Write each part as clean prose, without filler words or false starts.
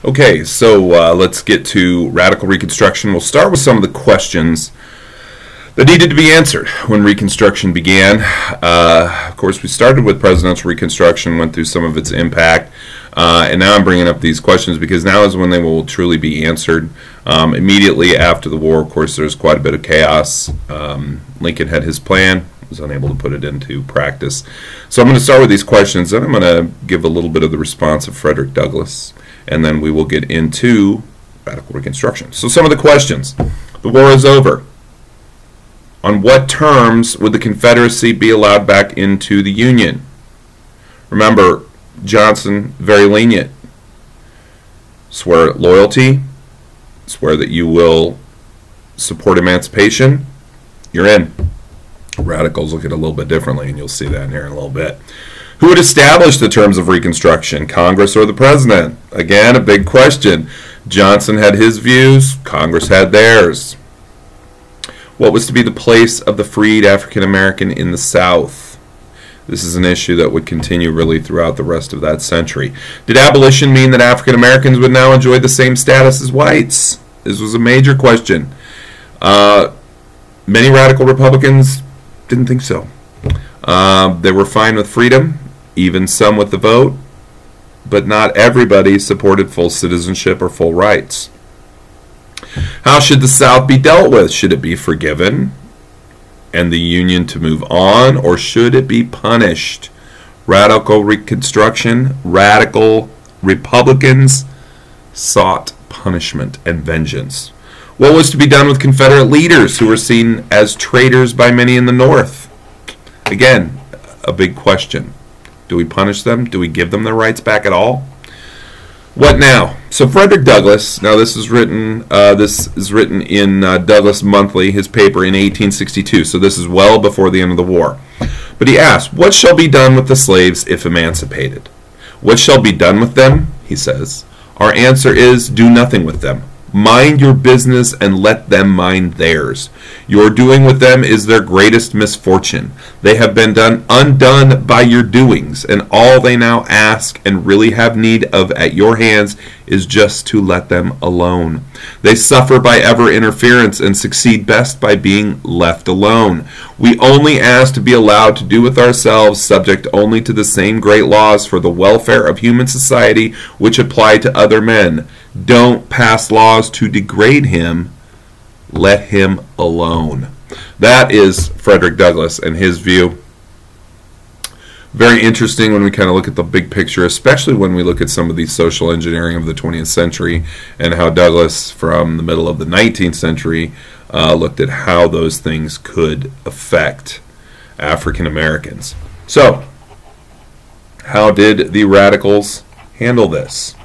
Okay, so let's get to radical Reconstruction. We'll start with some of the questions that needed to be answered when Reconstruction began. Of course, we started with presidential Reconstruction, went through some of its impact, and now I'm bringing up these questions because now is when they will truly be answered. Immediately after the war, of course, there's quite a bit of chaos. Lincoln had his plan, was unable to put it into practice. So I'm going to start with these questions, and I'm going to give a little bit of the response of Frederick Douglass, and then we will get into radical Reconstruction. So some of the questions. The war is over. On what terms would the Confederacy be allowed back into the Union? Remember, Johnson, very lenient. Swear loyalty, swear that you will support emancipation, you're in. Radicals look at it a little bit differently, and you'll see that in here in a little bit. Who would establish the terms of Reconstruction, Congress or the President? Again, a big question. Johnson had his views, Congress had theirs. What was to be the place of the freed African American in the South? This is an issue that would continue really throughout the rest of that century. Did abolition mean that African Americans would now enjoy the same status as whites? This was a major question. Many radical Republicans didn't think so. They were fine with freedom, even some with the vote, but not everybody supported full citizenship or full rights. How should the South be dealt with? Should it be forgiven and the Union to move on, or should it be punished? Radical Reconstruction, radical Republicans sought punishment and vengeance. What was to be done with Confederate leaders who were seen as traitors by many in the North? Again, a big question. Do we punish them? Do we give them their rights back at all? What now? So Frederick Douglass, now this is written in Douglass Monthly, his paper in 1862, so this is well before the end of the war. But he asked, what shall be done with the slaves if emancipated? What shall be done with them? He says. Our answer is, do nothing with them. Mind your business and let them mind theirs. Your doing with them is their greatest misfortune. They have been undone by your doings, and all they now ask and really have need of at your hands is just to let them alone. They suffer by ever interference and succeed best by being left alone. We only ask to be allowed to do with ourselves, subject only to the same great laws for the welfare of human society which apply to other men. Don't pass laws to degrade him. Let him alone. That is Frederick Douglass and his view. Very interesting when we kind of look at the big picture, especially when we look at some of the social engineering of the 20th century and how Douglass, from the middle of the 19th century, looked at how those things could affect African Americans. So, how did the radicals handle this?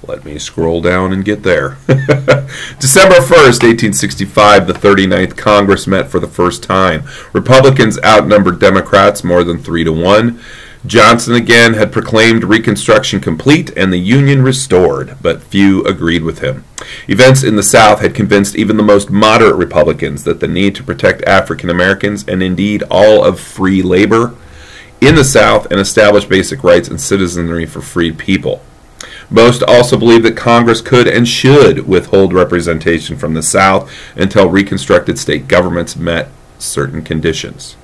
Let me scroll down and get there. December 1st, 1865, the 39th Congress met for the first time. Republicans outnumbered Democrats more than 3-1. Johnson again had proclaimed Reconstruction complete and the Union restored, but few agreed with him. Events in the South had convinced even the most moderate Republicans that the need to protect African Americans, and indeed all of free labor in the South, and establish basic rights and citizenry for free people. Most also believed that Congress could and should withhold representation from the South until reconstructed state governments met certain conditions.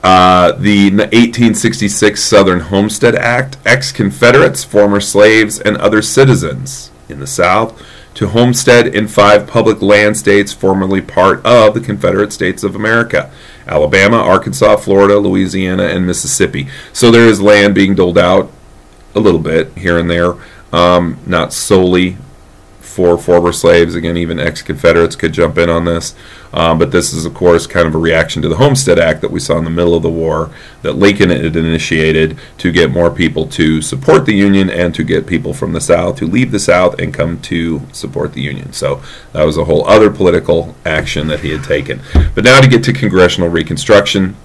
The 1866 Southern Homestead Act, ex-Confederates, former slaves, and other citizens in the South to homestead in 5 public land states formerly part of the Confederate States of America: Alabama, Arkansas, Florida, Louisiana, and Mississippi. So there is land being doled out a little bit here and there, not solely for former slaves. Again, even ex-Confederates could jump in on this, but this is, of course, kind of a reaction to the Homestead Act that we saw in the middle of the war that Lincoln had initiated to get more people to support the Union and to get people from the South to leave the South and come to support the Union. So that was a whole other political action that he had taken. But now to get to Congressional Reconstruction.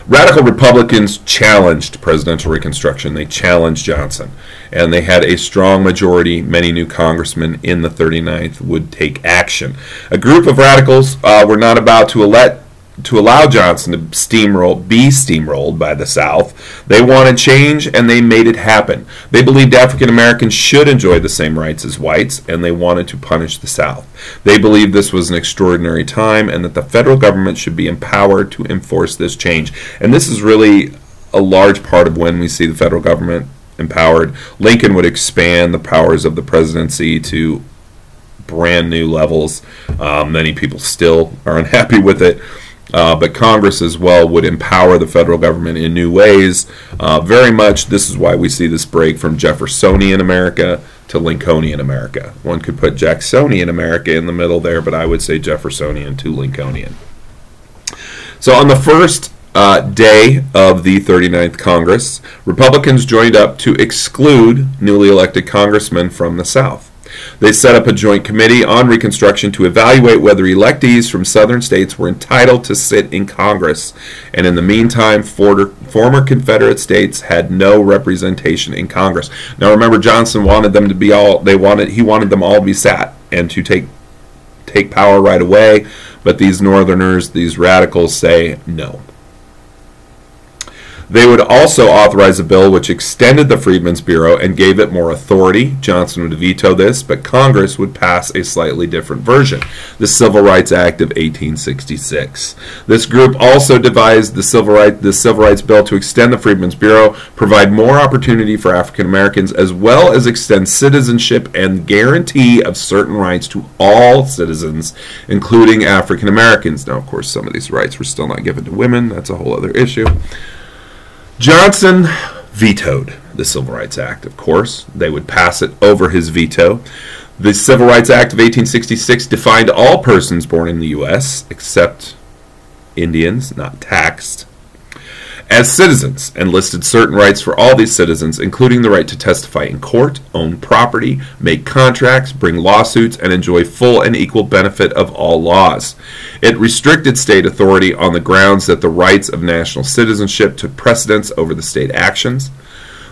Radical Republicans challenged presidential Reconstruction. They challenged Johnson, and they had a strong majority. Many new congressmen in the 39th would take action. A group of radicals were not about to let to allow Johnson to be steamrolled by the South. They wanted change, and they made it happen. They believed African Americans should enjoy the same rights as whites, and they wanted to punish the South. They believed this was an extraordinary time, and that the federal government should be empowered to enforce this change. And this is really a large part of when we see the federal government empowered. Lincoln would expand the powers of the presidency to brand new levels. Many people still are unhappy with it. But Congress as well would empower the federal government in new ways. Very much, this is why we see this break from Jeffersonian America to Lincolnian America. One could put Jacksonian America in the middle there, but I would say Jeffersonian to Lincolnian. So on the first day of the 39th Congress, Republicans joined up to exclude newly elected congressmen from the South. They set up a joint committee on Reconstruction to evaluate whether electees from southern states were entitled to sit in Congress. And in the meantime, former Confederate states had no representation in Congress. Now remember, Johnson wanted them to be he wanted them all to be sat and to take power right away, but these Northerners, these radicals say no. They would also authorize a bill which extended the Freedmen's Bureau and gave it more authority. Johnson would veto this, but Congress would pass a slightly different version, the Civil Rights Act of 1866. This group also devised the Civil Rights Bill to extend the Freedmen's Bureau, provide more opportunity for African Americans, as well as extend citizenship and guarantee of certain rights to all citizens, including African Americans. Now, of course, some of these rights were still not given to women. That's a whole other issue. Johnson vetoed the Civil Rights Act, of course. They would pass it over his veto. The Civil Rights Act of 1866 defined all persons born in the U.S., except Indians, not taxed, as citizens, and listed certain rights for all these citizens, including the right to testify in court, own property, make contracts, bring lawsuits, and enjoy full and equal benefit of all laws. It restricted state authority on the grounds that the rights of national citizenship took precedence over the state actions.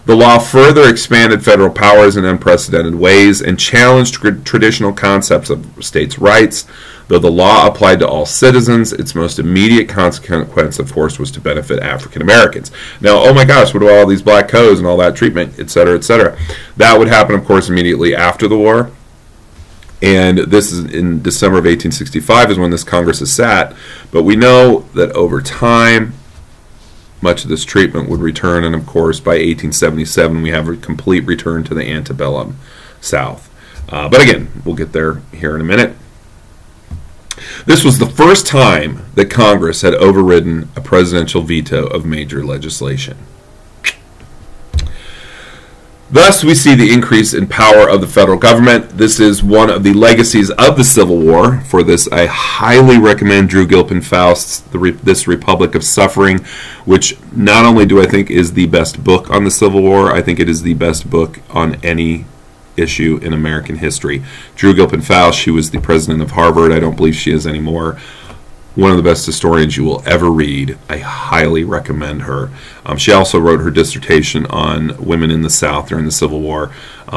The law further expanded federal powers in unprecedented ways and challenged traditional concepts of states' rights. Though the law applied to all citizens, its most immediate consequence, of course, was to benefit African Americans. Now, oh my gosh, what about all these black codes and all that treatment, etc., etc.? That would happen, of course, immediately after the war. And this is in December of 1865 is when this Congress is sat. But we know that over time, much of this treatment would return, and of course, by 1877, we have a complete return to the antebellum South. But again, we'll get there here in a minute. This was the first time that Congress had overridden a presidential veto of major legislation. Thus, we see the increase in power of the federal government. This is one of the legacies of the Civil War. For this, I highly recommend Drew Gilpin Faust's This Republic of Suffering, which not only do I think is the best book on the Civil War, I think it is the best book on any issue in American history. Drew Gilpin Faust, she was the president of Harvard. I don't believe she is anymore. One of the best historians you will ever read. I highly recommend her. She also wrote her dissertation on women in the South during the Civil War.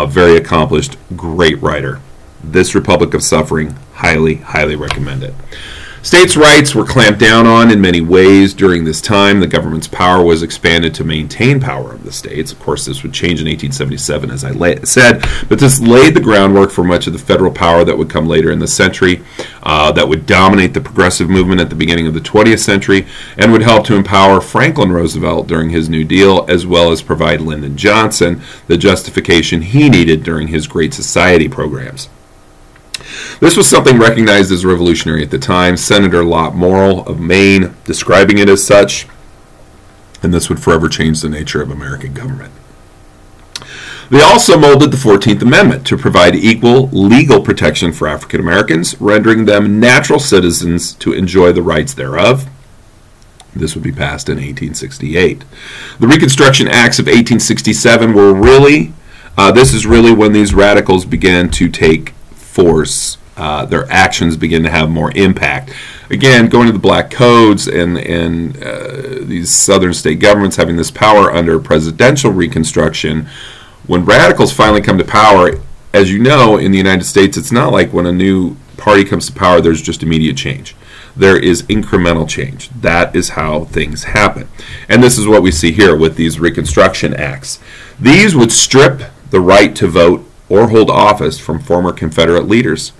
Very accomplished, great writer. This Republic of Suffering, highly, highly recommend it. States' rights were clamped down on in many ways during this time. The government's power was expanded to maintain power of the states. Of course, this would change in 1877, as I said, but this laid the groundwork for much of the federal power that would come later in the century, that would dominate the progressive movement at the beginning of the 20th century, and would help to empower Franklin Roosevelt during his New Deal, as well as provide Lyndon Johnson the justification he needed during his Great Society programs. This was something recognized as revolutionary at the time. Senator Lot Morrill of Maine describing it as such, and this would forever change the nature of American government. They also molded the 14th Amendment to provide equal legal protection for African Americans, rendering them natural citizens to enjoy the rights thereof. This would be passed in 1868. The Reconstruction Acts of 1867 were really, this is really when these radicals began to take force. Their actions begin to have more impact. Again, going to the black codes and these southern state governments having this power under presidential Reconstruction, when radicals finally come to power, as you know, in the United States, it's not like when a new party comes to power, there's just immediate change. there is incremental change. That is how things happen. And this is what we see here with these Reconstruction Acts. These would strip the right to vote or hold office from former Confederate leaders.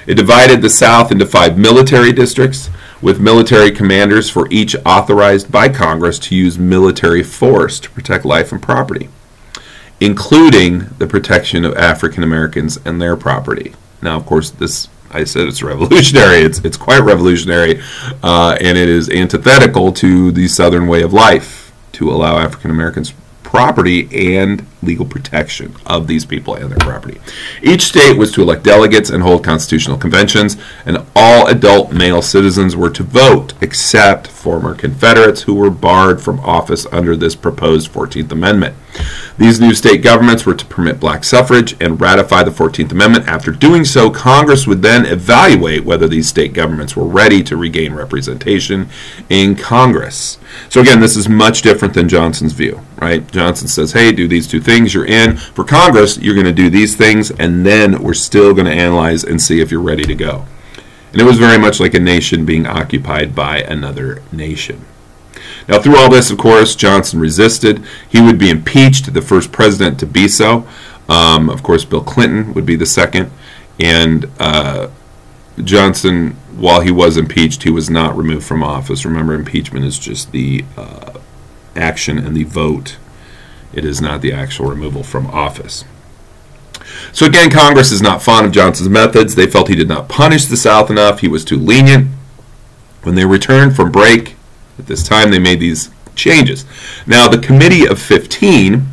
It divided the South into 5 military districts, with military commanders for each authorized by Congress to use military force to protect life and property, including the protection of African Americans and their property. Now, of course, this, I said it's revolutionary. It's quite revolutionary, and it is antithetical to the Southern way of life to allow African Americans property and legal protection of these people and their property. Each state was to elect delegates and hold constitutional conventions, and all adult male citizens were to vote except former Confederates who were barred from office under this proposed 14th Amendment. These new state governments were to permit black suffrage and ratify the 14th Amendment. After doing so, Congress would then evaluate whether these state governments were ready to regain representation in Congress. So again, this is much different than Johnson's view, right? Johnson says, hey, do these 2 things, you're in. For Congress, you're going to do these things, and then we're still going to analyze and see if you're ready to go. And it was very much like a nation being occupied by another nation. Now, through all this, of course, Johnson resisted. He would be impeached, the first president to be so. Of course, Bill Clinton would be the second. And Johnson, while he was impeached, he was not removed from office. Remember, impeachment is just the action and the vote. It is not the actual removal from office. So again, Congress is not fond of Johnson's methods. They felt he did not punish the South enough. He was too lenient. When they returned from break, at this time, they made these changes. Now, the Committee of 15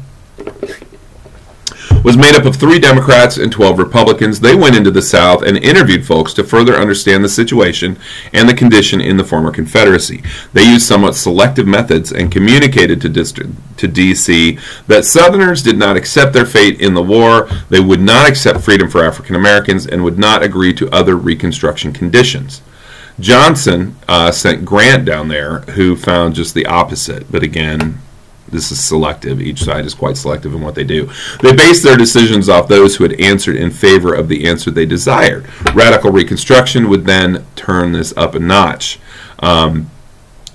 was made up of 3 Democrats and 12 Republicans. They went into the South and interviewed folks to further understand the situation and the condition in the former Confederacy. They used somewhat selective methods and communicated to D.C. that Southerners did not accept their fate in the war, they would not accept freedom for African Americans, and would not agree to other Reconstruction conditions. Johnson sent Grant down there, who found just the opposite. But again, this is selective. Each side is quite selective in what they do. They based their decisions off those who had answered in favor of the answer they desired. Radical Reconstruction would then turn this up a notch.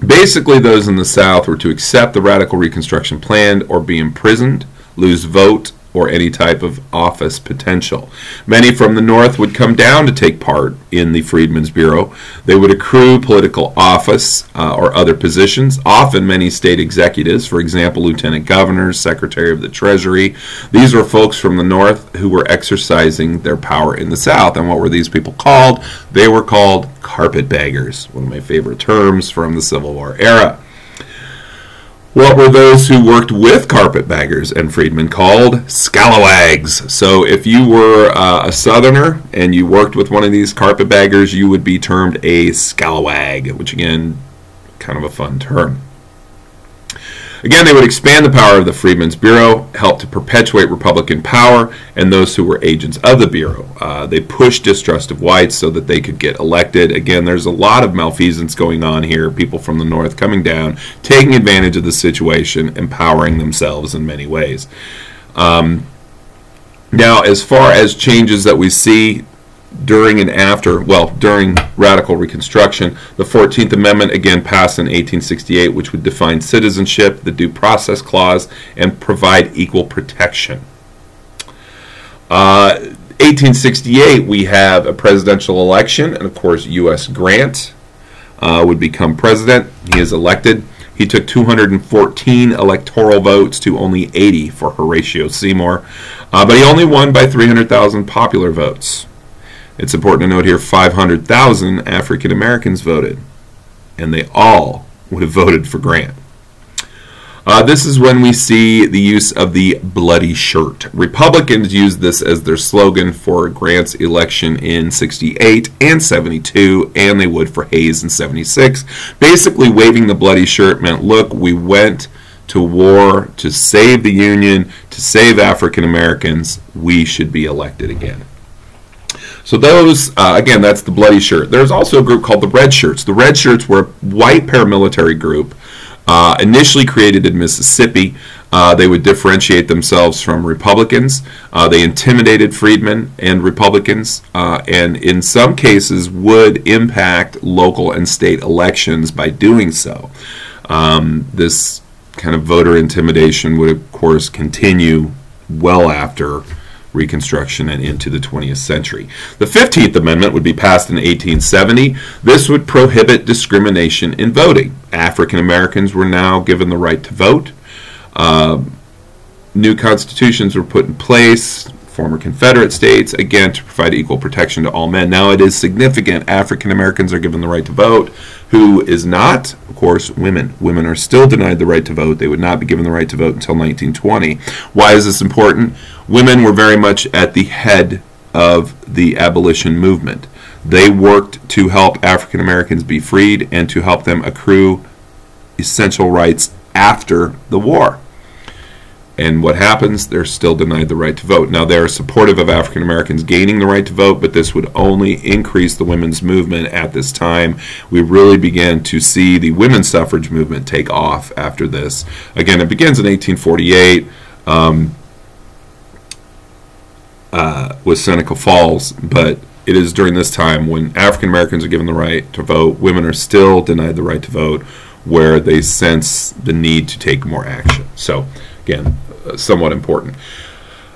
Basically, those in the South were to accept the Radical Reconstruction plan or be imprisoned, lose vote, or any type of office potential. Many from the North would come down to take part in the Freedmen's Bureau. They would accrue political office or other positions, often many state executives, for example, lieutenant governors, secretary of the Treasury. These were folks from the North who were exercising their power in the South. And what were these people called? They were called carpetbaggers, one of my favorite terms from the Civil War era. What were those who worked with carpetbaggers and freedmen called? Scalawags. So if you were a Southerner and you worked with one of these carpetbaggers, you would be termed a scalawag, which again, kind of a fun term. Again, they would expand the power of the Freedmen's Bureau, help to perpetuate Republican power, and those who were agents of the Bureau. They pushed distrust of whites so that they could get elected. Again, there's a lot of malfeasance going on here, people from the North coming down, taking advantage of the situation, empowering themselves in many ways. Now, as far as changes that we see during and after, well, during Radical Reconstruction, the 14th Amendment again passed in 1868, which would define citizenship, the Due Process Clause, and provide equal protection. 1868, we have a presidential election, and of course, U.S. Grant would become president. He is elected. He took 214 electoral votes to only 80 for Horatio Seymour, but he only won by 300,000 popular votes. It's important to note here 500,000 African Americans voted, and they all would have voted for Grant. This is when we see the use of the bloody shirt. Republicans used this as their slogan for Grant's election in 68 and 72, and they would for Hayes in 76. Basically, waving the bloody shirt meant, look, we went to war to save the Union, to save African Americans. We should be elected again. So those, again, that's the bloody shirt. There's also a group called the Red Shirts. The Red Shirts were a white paramilitary group Initially created in Mississippi, they would differentiate themselves from Republicans. They intimidated freedmen and Republicans, and in some cases would impact local and state elections by doing so. This kind of voter intimidation would, of course, continue well after Reconstruction and into the 20th century. The 15th Amendment would be passed in 1870. This would prohibit discrimination in voting. African Americans were now given the right to vote. New constitutions were put in place, former Confederate states, again to provide equal protection to all men. Now it is significant African Americans are given the right to vote. Who is not? Of course, women. Women are still denied the right to vote. They would not be given the right to vote until 1920. Why is this important? Women were very much at the head of the abolition movement. They worked to help African Americans be freed and to help them accrue essential rights after the war. And what happens? They're still denied the right to vote. Now, they are supportive of African Americans gaining the right to vote, but this would only increase the women's movement at this time. We really began to see the women's suffrage movement take off after this. Again, it begins in 1848 with Seneca Falls, but it is during this time when African Americans are given the right to vote, women are still denied the right to vote, where they sense the need to take more action. So, again, somewhat important.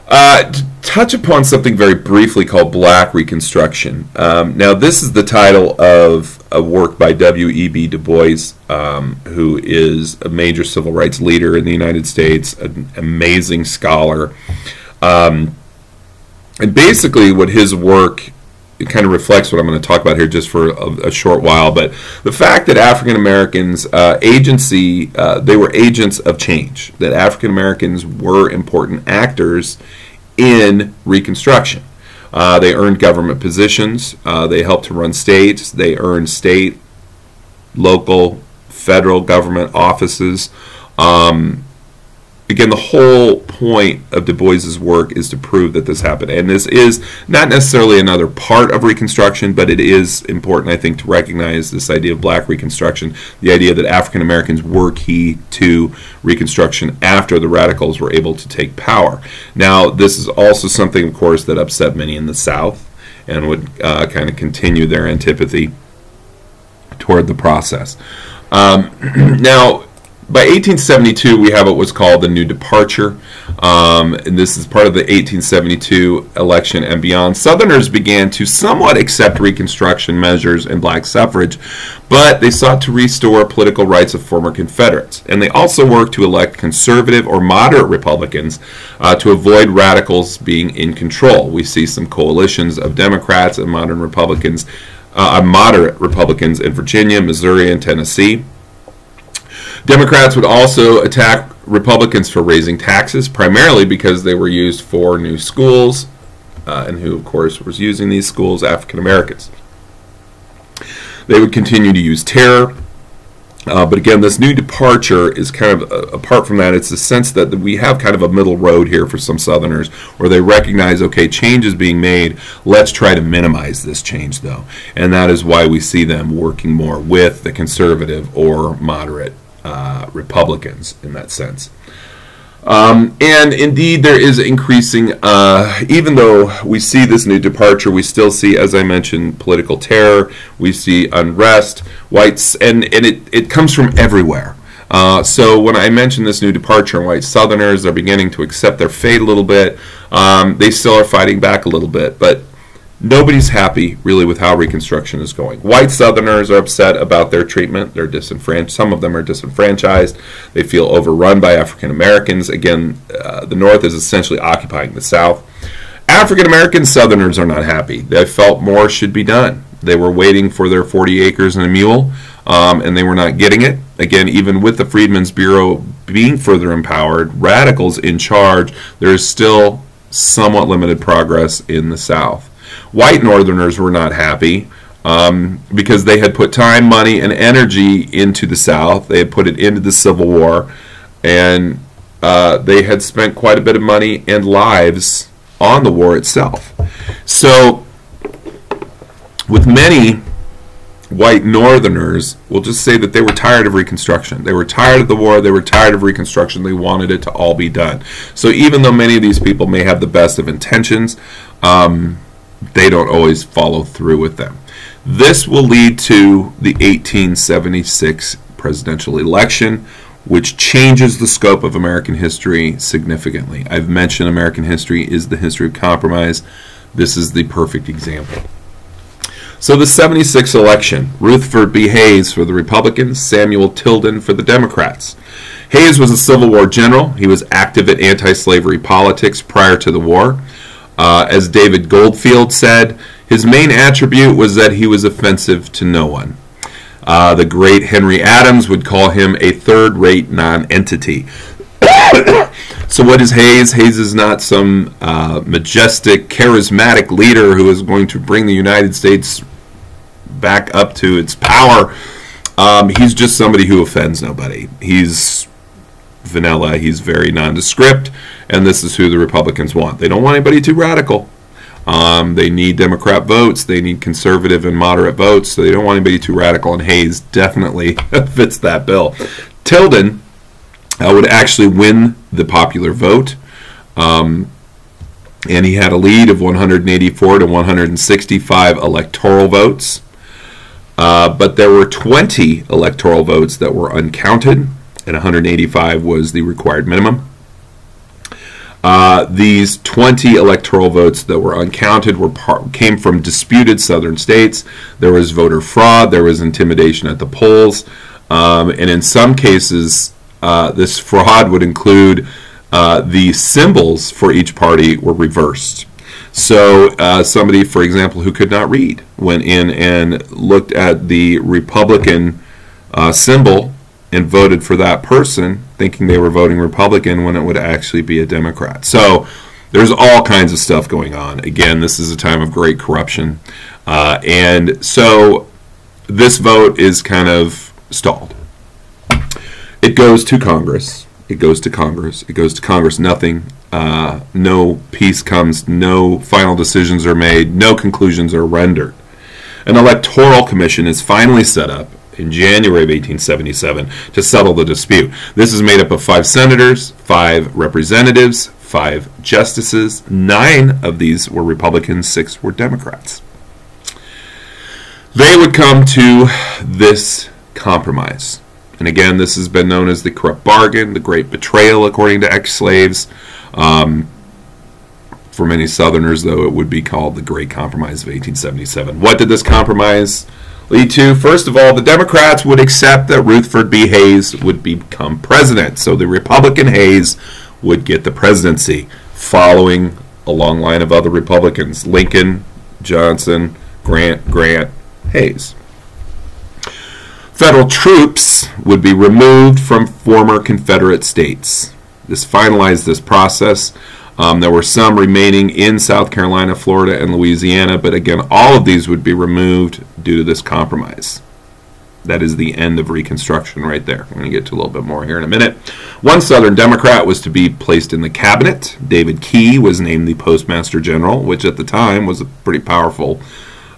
To touch upon something very briefly called Black Reconstruction. Now, this is the title of a work by W.E.B. Du Bois, who is a major civil rights leader in the United States, an amazing scholar. And basically what his work, it kind of reflects what I'm going to talk about here just for a short while, but the fact that African Americans they were agents of change, that African Americans were important actors in Reconstruction. They earned government positions, they helped to run states, they earned state, local, federal government offices. Again, the whole point of Du Bois's work is to prove that this happened. And this is not necessarily another part of Reconstruction, but it is important, I think, to recognize this idea of Black Reconstruction, the idea that African Americans were key to Reconstruction after the radicals were able to take power. Now, this is also something, of course, that upset many in the South and would kind of continue their antipathy toward the process. Now, by 1872, we have what was called the New Departure, and this is part of the 1872 election and beyond. Southerners began to somewhat accept Reconstruction measures and black suffrage, but they sought to restore political rights of former Confederates. And they also worked to elect conservative or moderate Republicans to avoid radicals being in control. We see some coalitions of Democrats and moderate Republicans in Virginia, Missouri, and Tennessee. Democrats would also attack Republicans for raising taxes, primarily because they were used for new schools, and who, of course, was using these schools? African Americans. They would continue to use terror, but again, this New Departure is kind of, apart from that, it's the sense that we have kind of a middle road here for some Southerners, where they recognize, okay, change is being made, let's try to minimize this change, though. And that is why we see them working more with the conservative or moderate Republicans in that sense. And indeed, there is increasing, even though we see this New Departure, we still see, as I mentioned, political terror, we see unrest, whites, and it comes from everywhere. So when I mention this New Departure, white Southerners are beginning to accept their fate a little bit. They still are fighting back a little bit, but nobody's happy really with how Reconstruction is going. White Southerners are upset about their treatment. They're disenfranchised. Some of them are disenfranchised. They feel overrun by African Americans. Again, the North is essentially occupying the South. African American Southerners are not happy. They felt more should be done. They were waiting for their 40 acres and a mule, and they were not getting it. Again, even with the Freedmen's Bureau being further empowered, radicals in charge, there is still somewhat limited progress in the South. White Northerners were not happy because they had put time, money, and energy into the South. They had put it into the Civil War, and they had spent quite a bit of money and lives on the war itself. So, with many white Northerners will just say that they were tired of Reconstruction. They were tired of the war. They were tired of Reconstruction. They wanted it to all be done. So even though many of these people may have the best of intentions, they don't always follow through with them. This will lead to the 1876 presidential election, which changes the scope of American history significantly. I've mentioned American history is the history of compromise. This is the perfect example. So the 76 election, Rutherford B. Hayes for the Republicans, Samuel Tilden for the Democrats. Hayes was a Civil War general. He was active in anti-slavery politics prior to the war. As David Goldfield said, his main attribute was that he was offensive to no one. The great Henry Adams would call him a third-rate non-entity. So what is Hayes? Hayes is not some majestic, charismatic leader who is going to bring the United States back up to its power. He's just somebody who offends nobody. He's vanilla. He's very nondescript, and this is who the Republicans want. They don't want anybody too radical. They need Democrat votes. They need conservative and moderate votes, so they don't want anybody too radical, and Hayes definitely fits that bill. Tilden would actually win the popular vote, and he had a lead of 184 to 165 electoral votes, but there were 20 electoral votes that were uncounted, and 185 was the required minimum. These 20 electoral votes that were uncounted came from disputed southern states. There was voter fraud, there was intimidation at the polls, and in some cases this fraud would include the symbols for each party were reversed. So somebody, for example, who could not read went in and looked at the Republican symbol and voted for that person, thinking they were voting Republican when it would actually be a Democrat. So there's all kinds of stuff going on. Again, this is a time of great corruption. And so this vote is kind of stalled. It goes to Congress. It goes to Congress. It goes to Congress. Nothing. No peace comes. No final decisions are made. No conclusions are rendered. An electoral commission is finally set up in January of 1877 to settle the dispute. This is made up of 5 senators, 5 representatives, 5 justices. 9 of these were Republicans, 6 were Democrats. They would come to this compromise. And again, this has been known as the corrupt bargain, the great betrayal, according to ex-slaves. For many Southerners, though, it would be called the Great Compromise of 1877. What did this compromise lead to? First of all, the Democrats would accept that Rutherford B. Hayes would become president. So the Republican Hayes would get the presidency, following a long line of other Republicans: Lincoln, Johnson, Grant, Hayes. Federal troops would be removed from former Confederate states. This finalized this process. There were some remaining in South Carolina, Florida, and Louisiana, but again, all of these would be removed due to this compromise. That is the end of Reconstruction right there. We're going to get to a little bit more here in a minute. One Southern Democrat was to be placed in the cabinet. David Key was named the Postmaster General, which at the time was a pretty powerful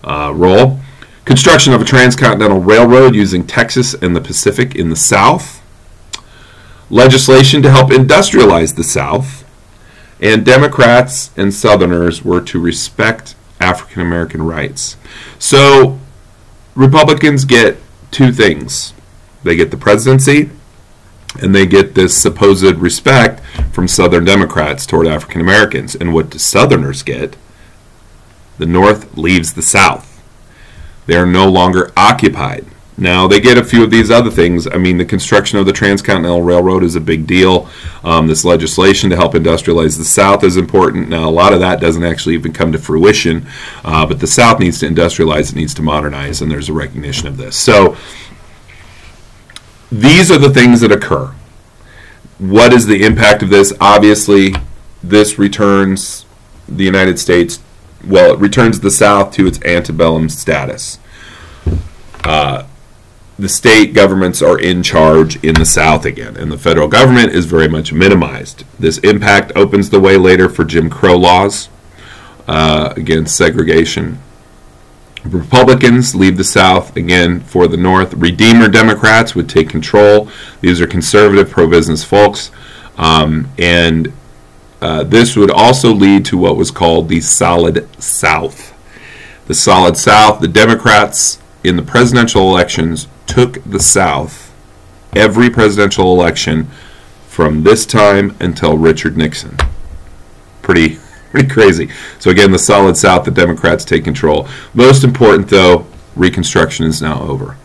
role. Construction of a transcontinental railroad using Texas and the Pacific in the South. Legislation to help industrialize the South. And Democrats and Southerners were to respect African American rights. So Republicans get 2 things. They get the presidency, and they get this supposed respect from Southern Democrats toward African Americans. And what do Southerners get? The North leaves the South. They are no longer occupied. Now, they get a few of these other things. I mean, the construction of the Transcontinental Railroad is a big deal. This legislation to help industrialize the South is important. Now, a lot of that doesn't actually even come to fruition, but the South needs to industrialize, it needs to modernize, and there's a recognition of this. So, these are the things that occur. What is the impact of this? Obviously, this returns the United States, well, it returns the South to its antebellum status. The state governments are in charge in the South again, and the federal government is very much minimized. This impact opens the way later for Jim Crow laws against segregation. Republicans leave the South again for the North. Redeemer Democrats would take control. These are conservative, pro-business folks. And this would also lead to what was called the Solid South. The Solid South, the Democrats in the presidential elections took the South every presidential election from this time until Richard Nixon. Pretty crazy. So again, the Solid South, the Democrats take control. Most important though, Reconstruction is now over.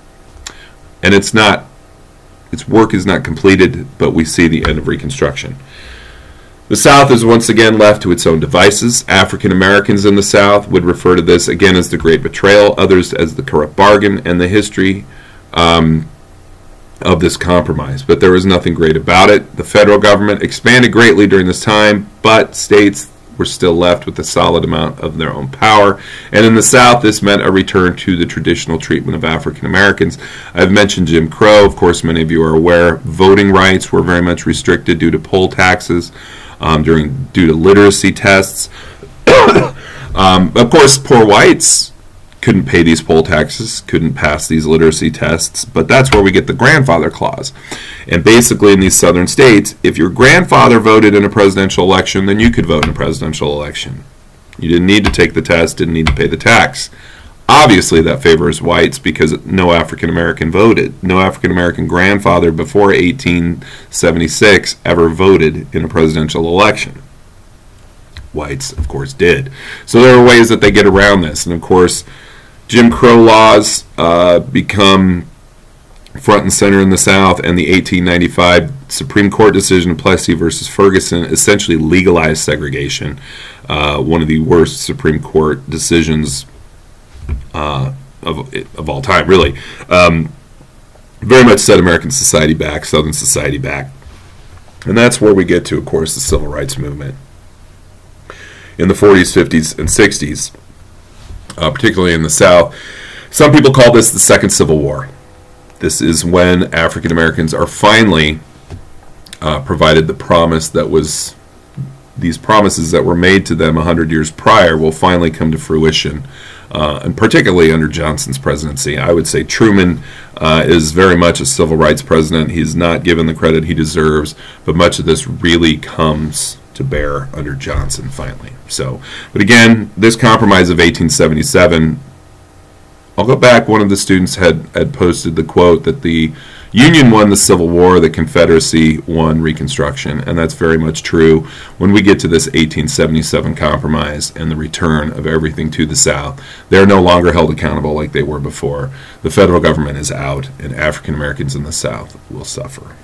And its work is not completed, but we see the end of Reconstruction. The South is once again left to its own devices. African Americans in the South would refer to this again as the Great Betrayal, others as the corrupt bargain, and the history of this compromise. But there was nothing great about it. The federal government expanded greatly during this time, but states were still left with a solid amount of their own power. And in the South, this meant a return to the traditional treatment of African Americans. I've mentioned Jim Crow. Of course, many of you are aware. Voting rights were very much restricted due to poll taxes, due to literacy tests. Of course, poor whites couldn't pay these poll taxes, couldn't pass these literacy tests, but that's where we get the grandfather clause. And basically in these southern states, if your grandfather voted in a presidential election, then you could vote in a presidential election. You didn't need to take the test, didn't need to pay the tax. Obviously that favors whites because no African American voted. No African American grandfather before 1876 ever voted in a presidential election. Whites, of course, did. So there are ways that they get around this. And of course, Jim Crow laws become front and center in the South, and the 1895 Supreme Court decision, Plessy versus Ferguson, essentially legalized segregation. One of the worst Supreme Court decisions of all time, really. Very much set American society back, Southern society back. And that's where we get to, of course, the Civil Rights Movement. In the 40s, 50s, and 60s, particularly in the South. Some people call this the Second Civil War. This is when African Americans are finally provided the promise that was, these promises that were made to them 100 years prior will finally come to fruition, and particularly under Johnson's presidency. I would say Truman is very much a civil rights president. He's not given the credit he deserves, but much of this really comes to bear under Johnson finally. So, but again, this compromise of 1877, I'll go back, one of the students had posted the quote that the Union won the Civil War, the Confederacy won Reconstruction, and that's very much true when we get to this 1877 compromise and the return of everything to the South. They're no longer held accountable like they were before. The federal government is out, and African Americans in the South will suffer.